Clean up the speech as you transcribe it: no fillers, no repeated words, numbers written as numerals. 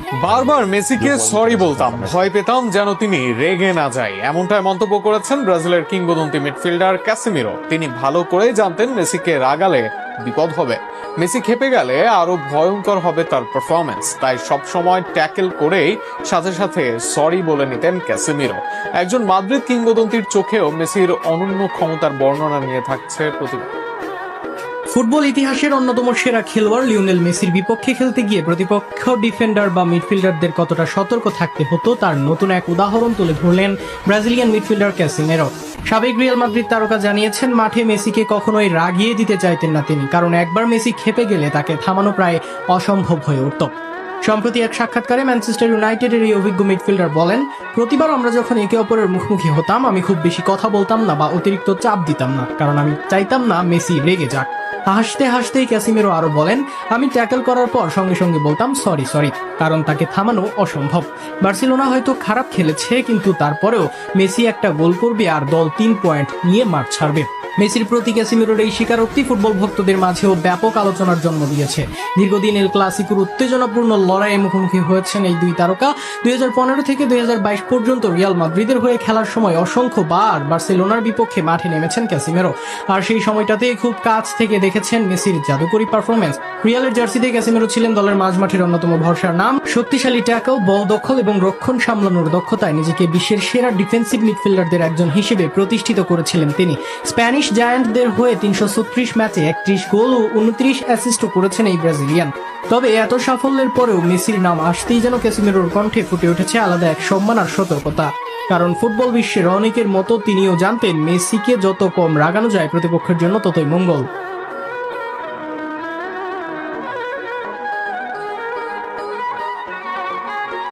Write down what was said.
বারবার মেসিকে সরি বলতাম, ভয় পেতাম যেন তিনি রেগে না যায়, এমনটাই মন্তব্য করেছেন ব্রাজিলের কিংবদন্তি মিডফিল্ডার ক্যাসেমিরো। তিনি ভালো করেই জানতেন মেসিকে রাগালে বিপদ হবে, মেসি খেপে গেলে আরো ভয়ঙ্কর হবে তার পারফরমেন্স। তাই সবসময় ট্যাকেল করেই সাথে সাথে সরি বলে নিতেন ক্যাসেমিরো। একজন মাদ্রিদ কিংবদন্তির চোখেও মেসির অনন্য ক্ষমতার বর্ণনা নিয়ে থাকছে প্রতিভা। ফুটবল ইতিহাসের অন্যতম সেরা খেলোয়াড় লিওনেল মেসির বিপক্ষে খেলতে গিয়ে প্রতিপক্ষ ডিফেন্ডার বা মিডফিল্ডারদের কতটা সতর্ক থাকতে হতো তার নতুন এক উদাহরণ তুলে ধরলেন ব্রাজিলিয়ান মিডফিল্ডার ক্যাসিমেরো। সাবেক রিয়াল মাদ্রিদ তারকা জানিয়েছেন, মাঠে মেসিকে কখনোই রাগিয়ে দিতে চাইতেন না তিনি, কারণ একবার মেসি খেপে গেলে তাকে থামানো প্রায় অসম্ভব হয়ে উঠত। সম্প্রতি এক সাক্ষাৎকারে ম্যানচেস্টার ইউনাইটেডের এই অভিজ্ঞ মিডফিল্ডার বলেন, প্রতিবার আমরা যখন একে অপরের মুখোমুখি হতাম আমি খুব বেশি কথা বলতাম না বা অতিরিক্ত চাপ দিতাম না, কারণ আমি চাইতাম না মেসি রেগে যাক। হাসতে হাসতেই ক্যাসিমেরো আরো বলেন, আমি ট্যাকল করার পর সঙ্গে সঙ্গে বলতাম সরি, কারণ তাকে থামানো অসম্ভব। বার্সেলোনা হয়তো খারাপ খেলেছে, কিন্তু তারপরেও মেসি একটা গোল করবে আর দল 3 পয়েন্ট নিয়ে মাঠ ছাড়বে। মেসির প্রতি ক্যাসিমেরোর এই স্বীকারোক্তি ফুটবল ভক্তদের মাঝেও ব্যাপক আলোচনার জন্ম দিয়েছে। দীর্ঘদিন এল ক্লাসিকোর উত্তেজনাপূর্ণ লড়াইয়ে মুখোমুখি হয়েছেন এই দুই তারকা। 2015 থেকে 2022 পর্যন্ত রিয়াল মাদ্রিদের হয়ে খেলার সময় অসংখ্য বার বার্সেলোনার বিপক্ষে মাঠে নেমেছেন ক্যাসিমেরো, আর সেই সময়টাতেই খুব কাছ থেকে দেখেছেন মেসির জাদুকরী পারফরমেন্স। রিয়ালের জার্সিতে ক্যাসিমেরো ছিলেন দলের মাঝমাঠের অন্যতম ভরসার নাম। শক্তিশালী ট্যাকল, বল দখল এবং রক্ষণ সামলানোর দক্ষতায় নিজেকে বিশ্বের সেরা ডিফেন্সিভ মিডফিল্ডারদের একজন হিসেবে প্রতিষ্ঠিত করেছিলেন তিনি। স্প্যানিশ জায়ান্টদের হয়ে 336 ম্যাচে 31 গোল ও 29 অ্যাসিস্টও করেছেন এই ব্রাজিলিয়ান। তবে এত সাফল্যের পরেও মেসির নাম আসতেই যেন ক্যাসিমেরোর কণ্ঠে ফুটে উঠেছে আলাদা এক সম্মান আর সতর্কতা। কারণ ফুটবল বিশ্বের অনেকের মতো তিনিও জানতেন, মেসিকে যত কম রাগানো যায় প্রতিপক্ষের জন্য ততই মঙ্গল।